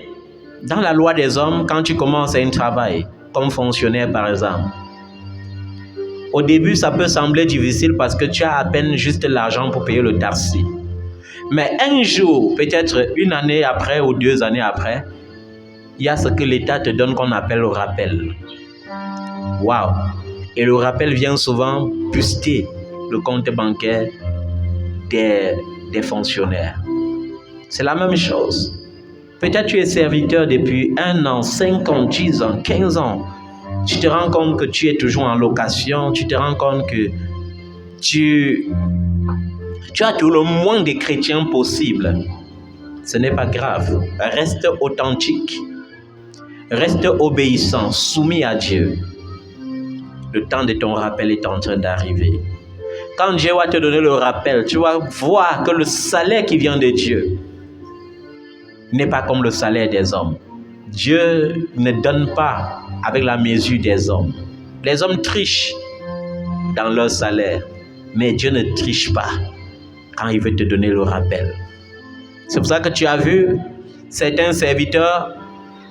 dans la loi des hommes, quand tu commences un travail, comme fonctionnaire par exemple, au début, ça peut sembler difficile parce que tu as à peine juste l'argent pour payer le taxi. Mais un jour, peut-être une année après ou 2 années après, il y a ce que l'État te donne qu'on appelle le rappel. Waouh! Et le rappel vient souvent buster le compte bancaire des fonctionnaires. C'est la même chose. Peut-être tu es serviteur depuis 1 an, 5 ans, 10 ans, 15 ans. Tu te rends compte que tu es toujours en location. Tu te rends compte que tu as tout le moins de chrétiens possible. Ce n'est pas grave. Reste authentique. Reste obéissant, soumis à Dieu. Le temps de ton rappel est en train d'arriver. Quand Dieu va te donner le rappel, tu vas voir que le salaire qui vient de Dieu n'est pas comme le salaire des hommes. Dieu ne donne pas avec la mesure des hommes. Les hommes trichent dans leur salaire, mais Dieu ne triche pas quand il veut te donner le rappel. C'est pour ça que tu as vu certains serviteurs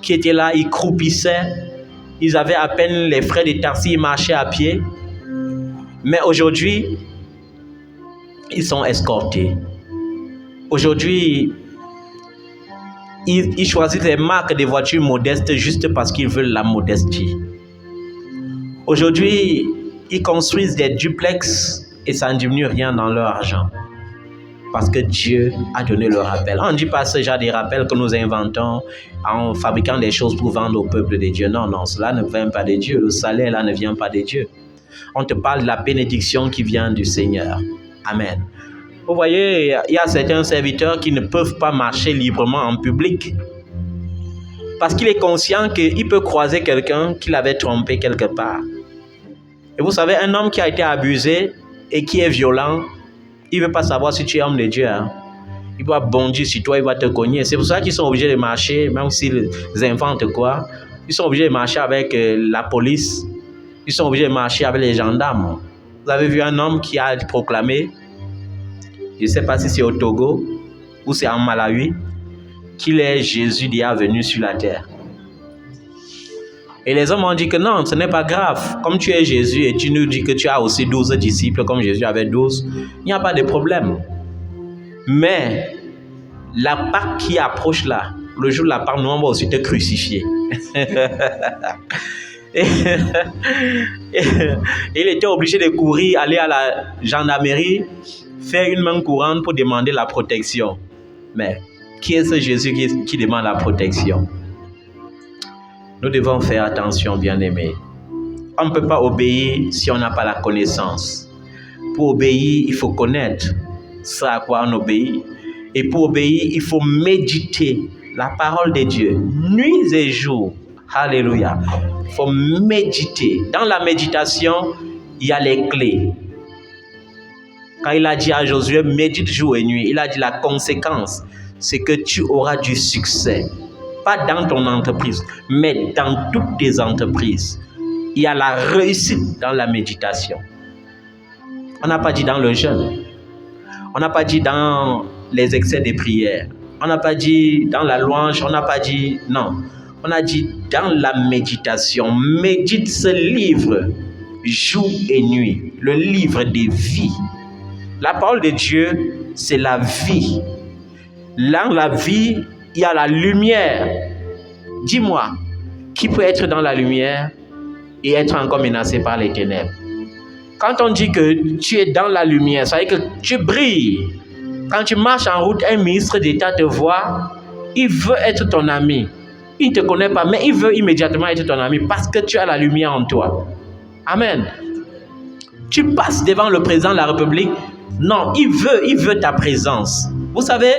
qui étaient là, ils croupissaient, ils avaient à peine les frais de taxi, ils marchaient à pied. Mais aujourd'hui, ils sont escortés. Aujourd'hui, ils choisissent des marques de voitures modestes juste parce qu'ils veulent la modestie. Aujourd'hui, ils construisent des duplex et ça ne diminue rien dans leur argent. Parce que Dieu a donné le rappel. On ne dit pas ce genre de rappel que nous inventons en fabriquant des choses pour vendre au peuple de Dieu. Non, non, cela ne vient pas de Dieu. Le salaire là ne vient pas de Dieu. On te parle de la bénédiction qui vient du Seigneur. Amen. Vous voyez, il y a certains serviteurs qui ne peuvent pas marcher librement en public. Parce qu'il est conscient qu'il peut croiser quelqu'un qui l'avait trompé quelque part. Et vous savez, un homme qui a été abusé et qui est violent, il ne veut pas savoir si tu es homme de Dieu. Hein. Il va bondir sur toi, il va te cogner. C'est pour ça qu'ils sont obligés de marcher, même s'ils inventent quoi. Ils sont obligés de marcher avec la police. Ils sont obligés de marcher avec les gendarmes. Vous avez vu un homme qui a proclamé, je ne sais pas si c'est au Togo ou c'est en Malawi, qu'il est Jésus déjà venu sur la terre. Et les hommes ont dit que non, ce n'est pas grave. Comme tu es Jésus et tu nous dis que tu as aussi 12 disciples, comme Jésus avait 12, il n'y a pas de problème. Mais la Pâque qui approche là, le jour de la Pâque, nous on va aussi te crucifier. Il était obligé de courir, aller à la gendarmerie, faire une main courante pour demander la protection. Mais qui est ce Jésus qui demande la protection? Nous devons faire attention, bien-aimés. On ne peut pas obéir si on n'a pas la connaissance. Pour obéir, il faut connaître ce à quoi on obéit. Et pour obéir, il faut méditer la parole de Dieu, nuit et jour. Alléluia. Il faut méditer. Dans la méditation, il y a les clés. Quand il a dit à Josué, médite jour et nuit, il a dit la conséquence, c'est que tu auras du succès. Pas dans ton entreprise, mais dans toutes tes entreprises. Il y a la réussite dans la méditation. On n'a pas dit dans le jeûne. On n'a pas dit dans les excès de prière. On n'a pas dit dans la louange. On n'a pas dit non. On a dit dans la méditation. Médite ce livre jour et nuit, le livre des vies. La parole de Dieu, c'est la vie. Dans la vie, il y a la lumière. Dis-moi, qui peut être dans la lumière et être encore menacé par les ténèbres? Quand on dit que tu es dans la lumière, ça veut dire que tu brilles. Quand tu marches en route, un ministre d'État te voit, il veut être ton ami. Il ne te connaît pas, mais il veut immédiatement être ton ami parce que tu as la lumière en toi. Amen. Tu passes devant le président de la République. Non, il veut ta présence. Vous savez,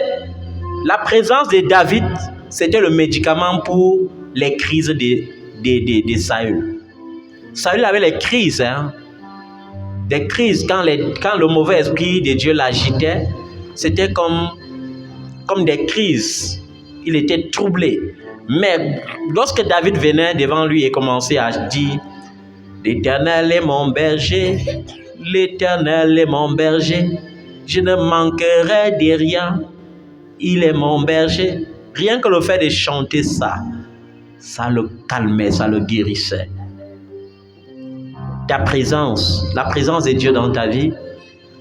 la présence de David, c'était le médicament pour les crises de Saül. Saül avait les crises, hein? Des crises quand le mauvais esprit de Dieu l'agitait, c'était comme des crises. Il était troublé. Mais lorsque David venait devant lui et commençait à dire « L'Éternel est mon berger, l'Éternel est mon berger, je ne manquerai de rien, il est mon berger ». Rien que le fait de chanter ça, ça le calmait, ça le guérissait. Ta présence, la présence de Dieu dans ta vie,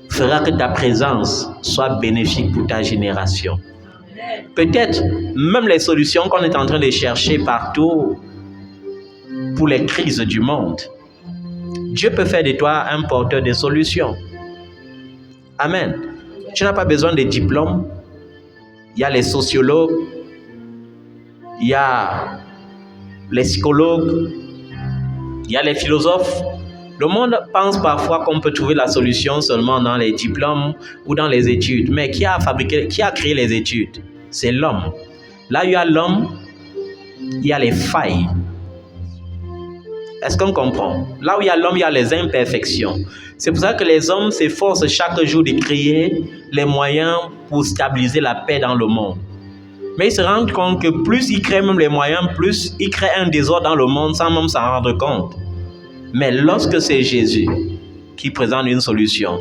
fera que ta présence soit bénéfique pour ta génération. Peut-être même les solutions qu'on est en train de chercher partout pour les crises du monde, Dieu peut faire de toi un porteur de solutions. Amen. Tu n'as pas besoin de diplôme. Il y a les sociologues, il y a les psychologues, il y a les philosophes. Le monde pense parfois qu'on peut trouver la solution seulement dans les diplômes ou dans les études. Mais qui a créé les études? C'est l'homme. Là où il y a l'homme, il y a les failles. Est-ce qu'on comprend? Là où il y a l'homme, il y a les imperfections. C'est pour ça que les hommes s'efforcent chaque jour de créer les moyens pour stabiliser la paix dans le monde. Mais ils se rendent compte que plus ils créent même les moyens, plus ils créent un désordre dans le monde sans même s'en rendre compte. Mais lorsque c'est Jésus qui présente une solution,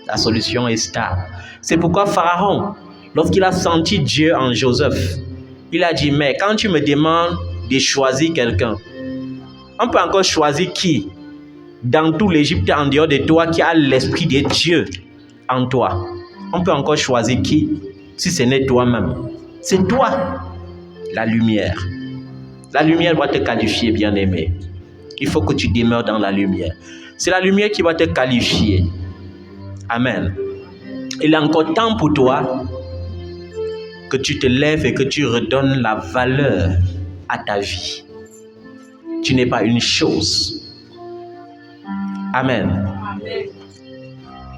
la solution est stable. C'est pourquoi Pharaon, lorsqu'il a senti Dieu en Joseph, il a dit, mais quand tu me demandes de choisir quelqu'un, on peut encore choisir qui dans tout l'Égypte en dehors de toi qui a l'esprit de Dieu en toi? On peut encore choisir qui si ce n'est toi-même? C'est toi, la lumière. La lumière doit te qualifier, bien-aimé. Il faut que tu demeures dans la lumière. C'est la lumière qui va te qualifier. Amen. Il est encore temps pour toi que tu te lèves et que tu redonnes la valeur à ta vie. Tu n'es pas une chose. Amen.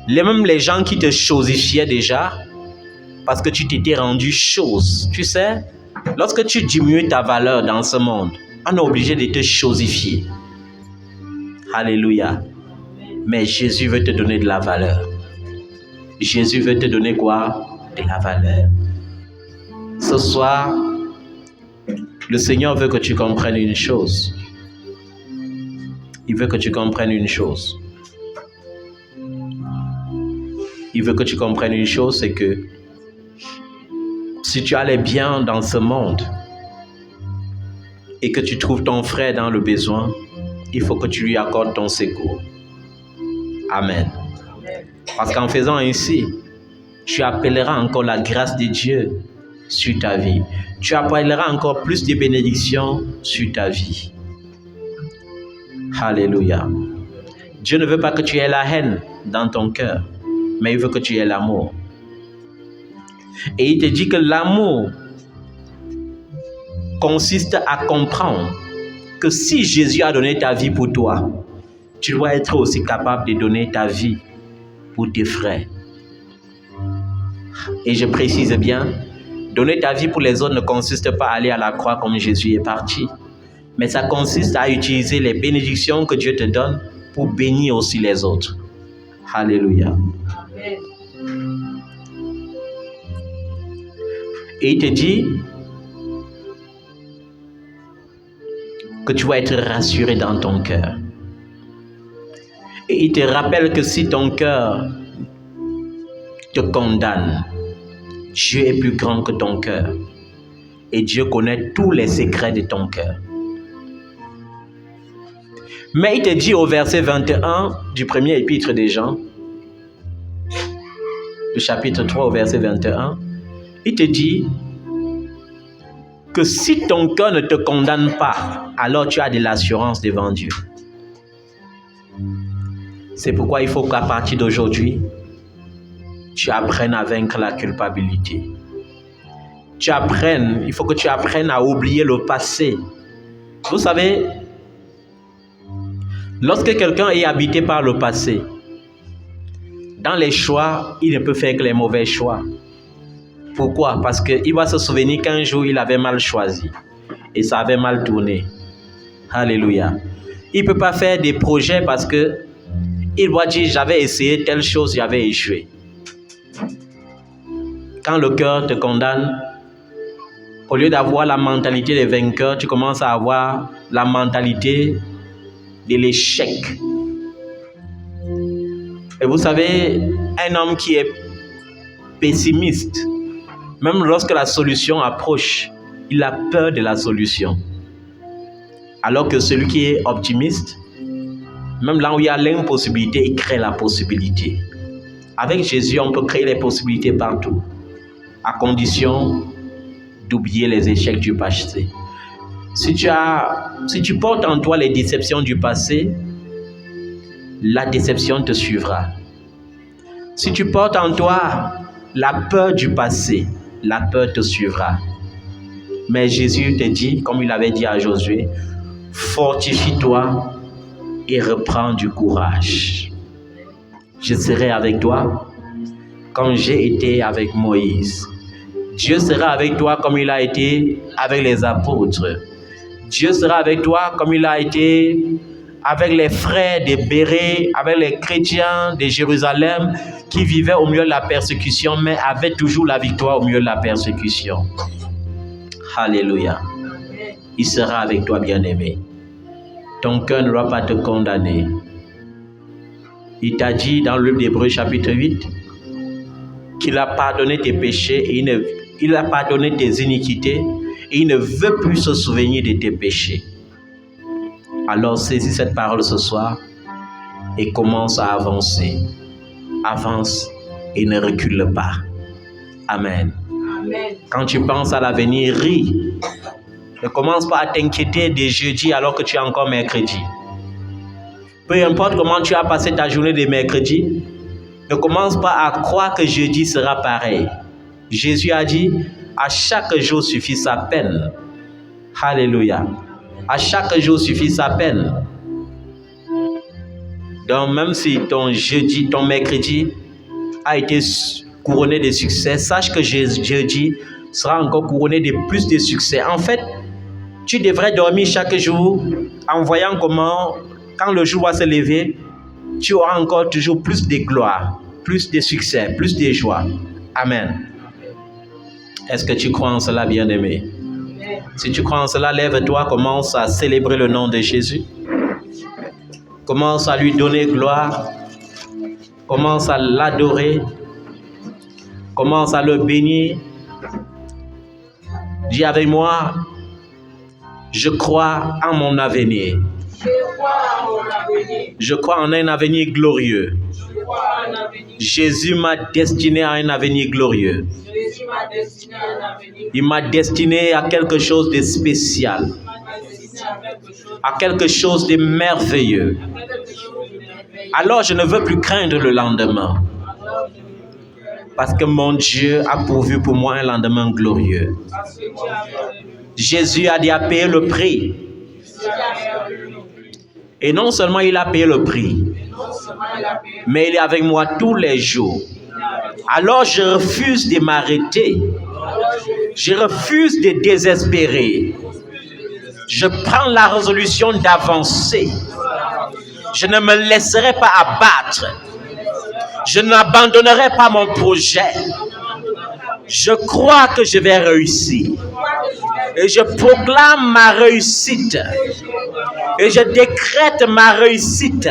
Même les gens qui te chosifiaient déjà, parce que tu t'étais rendu chose. Tu sais, lorsque tu diminues ta valeur dans ce monde, on est obligé de te chosifier. Alléluia. Mais Jésus veut te donner de la valeur. Jésus veut te donner quoi? De la valeur. Ce soir, le Seigneur veut que tu comprennes une chose. Il veut que tu comprennes une chose. Il veut que tu comprennes une chose, c'est que si tu allais bien dans ce monde et que tu trouves ton frère dans le besoin, il faut que tu lui accordes ton secours. Amen. Parce qu'en faisant ainsi, tu appelleras encore la grâce de Dieu sur ta vie. Tu appelleras encore plus de bénédictions sur ta vie. Alléluia. Dieu ne veut pas que tu aies la haine dans ton cœur, mais il veut que tu aies l'amour. Et il te dit que l'amour consiste à comprendre que si Jésus a donné ta vie pour toi, tu dois être aussi capable de donner ta vie pour tes frères. Et je précise bien, donner ta vie pour les autres ne consiste pas à aller à la croix comme Jésus est parti, mais ça consiste à utiliser les bénédictions que Dieu te donne pour bénir aussi les autres. Alléluia. Amen. Et il te dit que tu vas être rassuré dans ton cœur. Et il te rappelle que si ton cœur te condamne, Dieu est plus grand que ton cœur. Et Dieu connaît tous les secrets de ton cœur. Mais il te dit au verset 21 du premier épître des Jean, le chapitre 3 au verset 21, il te dit que si ton cœur ne te condamne pas, alors tu as de l'assurance devant Dieu. C'est pourquoi il faut qu'à partir d'aujourd'hui, tu apprennes à vaincre la culpabilité. Il faut que tu apprennes à oublier le passé. Vous savez, lorsque quelqu'un est habité par le passé, dans les choix, il ne peut faire que les mauvais choix. Pourquoi? Parce qu'il va se souvenir qu'un jour, il avait mal choisi et ça avait mal tourné. Alléluia. Il ne peut pas faire des projets parce qu'il va dire, j'avais essayé telle chose, j'avais échoué. Quand le cœur te condamne, au lieu d'avoir la mentalité des vainqueurs, tu commences à avoir la mentalité de l'échec. Et vous savez, un homme qui est pessimiste, même lorsque la solution approche, il a peur de la solution. Alors que celui qui est optimiste, même là où il y a l'impossibilité, il crée la possibilité. Avec Jésus, on peut créer les possibilités partout, à condition d'oublier les échecs du passé. Si tu portes en toi les déceptions du passé, la déception te suivra. Si tu portes en toi la peur du passé, la peur te suivra. Mais Jésus te dit, comme il avait dit à Josué, fortifie-toi et reprends du courage. Je serai avec toi comme j'ai été avec Moïse. Dieu sera avec toi comme il a été avec les apôtres. Dieu sera avec toi comme il a été avec les frères de Bérée, avec les chrétiens de Jérusalem qui vivaient au milieu de la persécution, mais avaient toujours la victoire au milieu de la persécution. Alléluia. Il sera avec toi, bien-aimé. Ton cœur ne doit pas te condamner. Il t'a dit dans le livre d'Hébreux chapitre 8 qu'il a pardonné tes péchés et il a pardonné tes iniquités et il ne veut plus se souvenir de tes péchés. Alors saisis cette parole ce soir et commence à avancer. Avance et ne recule pas. Amen. Amen. Quand tu penses à l'avenir, ris. Ne commence pas à t'inquiéter des jeudis alors que tu es encore mercredi. Peu importe comment tu as passé ta journée de mercredi, ne commence pas à croire que jeudi sera pareil. Jésus a dit, à chaque jour suffit sa peine. Alléluia. À chaque jour suffit sa peine. Donc même si ton mercredi a été couronné de succès, sache que jeudi sera encore couronné de plus de succès. En fait, tu devrais dormir chaque jour en voyant comment, quand le jour va se lever, tu auras encore toujours plus de gloire, plus de succès, plus de joie. Amen. Est-ce que tu crois en cela, bien-aimé? Si tu crois en cela, lève-toi, commence à célébrer le nom de Jésus. Commence à lui donner gloire. Commence à l'adorer. Commence à le bénir. Dis avec moi, je crois en mon avenir. Je crois en un avenir glorieux. Jésus m'a destiné à un avenir glorieux. Il m'a destiné à quelque chose de spécial, à quelque chose de merveilleux. Alors je ne veux plus craindre le lendemain, parce que mon Dieu a pourvu pour moi un lendemain glorieux. Jésus a déjà payé le prix. Et non seulement il a payé le prix, mais il est avec moi tous les jours. Alors je refuse de m'arrêter. Je refuse de désespérer. Je prends la résolution d'avancer. Je ne me laisserai pas abattre. Je n'abandonnerai pas mon projet. Je crois que je vais réussir. Et je proclame ma réussite. Et je décrète ma réussite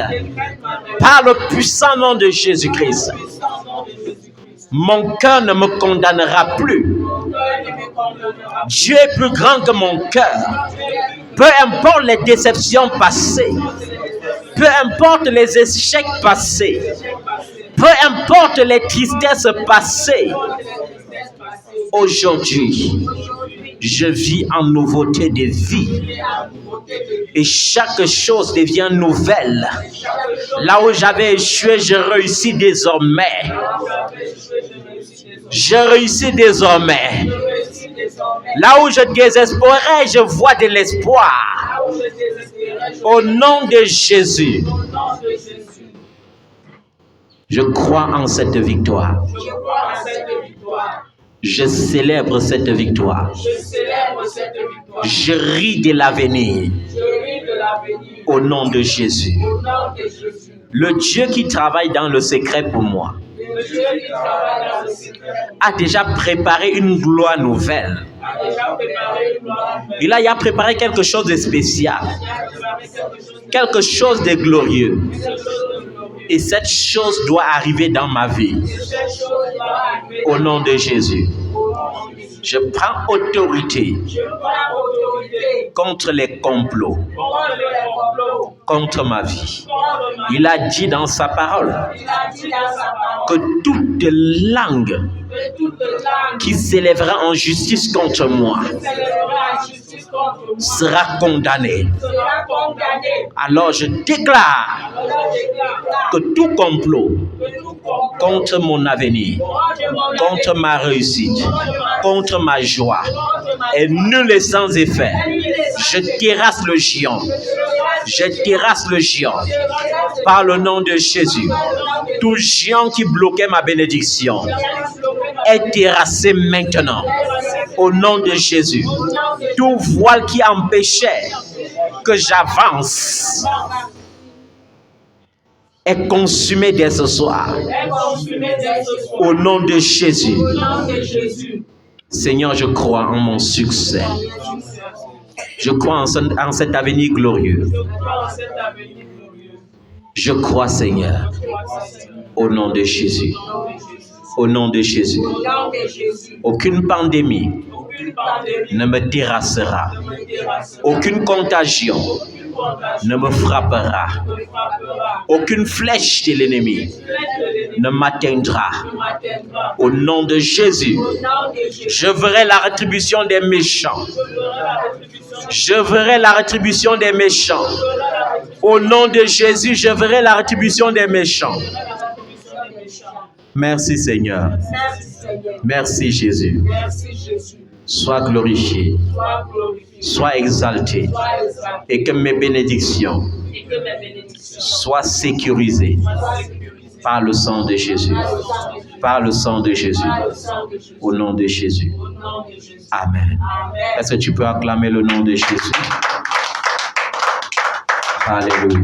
par le puissant nom de Jésus-Christ. Mon cœur ne me condamnera plus. Dieu est plus grand que mon cœur. Peu importe les déceptions passées, peu importe les échecs passés, peu importe les tristesses passées, aujourd'hui, je vis en nouveauté de vie. Et chaque chose devient nouvelle. Là où j'avais échoué, je réussis désormais. Je réussis désormais. Là où je désespérais, je vois de l'espoir. Au nom de Jésus, je crois en cette victoire. Je célèbre cette victoire. Je ris de l'avenir. Au nom de Jésus. Le Dieu qui travaille dans le secret pour moi a déjà préparé une gloire nouvelle. Il a préparé quelque chose de spécial. Quelque chose de glorieux. Et cette chose doit arriver dans ma vie. Au nom de Jésus. Je prends autorité contre les complots, contre ma vie. Il a dit dans sa parole que toute langue qui s'élèvera en justice contre moi sera condamnée. Alors je déclare que tout complot contre mon avenir, contre ma réussite, contre ma joie est nul et sans effet. Je terrasse le géant. Je terrasse le géant par le nom de Jésus. Tout géant qui bloquait ma bénédiction est terrassé maintenant au nom de Jésus. Tout voile qui empêchait que j'avance est consumé dès ce soir. Au nom de Jésus. Seigneur, je crois en mon succès. Je crois en cet avenir glorieux. Je crois, Seigneur, au nom de Jésus. Au nom de Jésus. Aucune pandémie ne me terrassera. Aucune contagion ne me frappera. Aucune flèche de l'ennemi ne m'atteindra. Au nom de Jésus, je verrai la rétribution des méchants. Je verrai la rétribution des méchants. Au nom de Jésus, je verrai la rétribution des méchants. Merci Seigneur. Merci Jésus. Sois glorifié. Sois exalté. Et que mes bénédictions soient sécurisées par le sang de Jésus. Par le sang de Jésus. Au nom de Jésus. Amen. Est-ce que tu peux acclamer le nom de Jésus? Alléluia.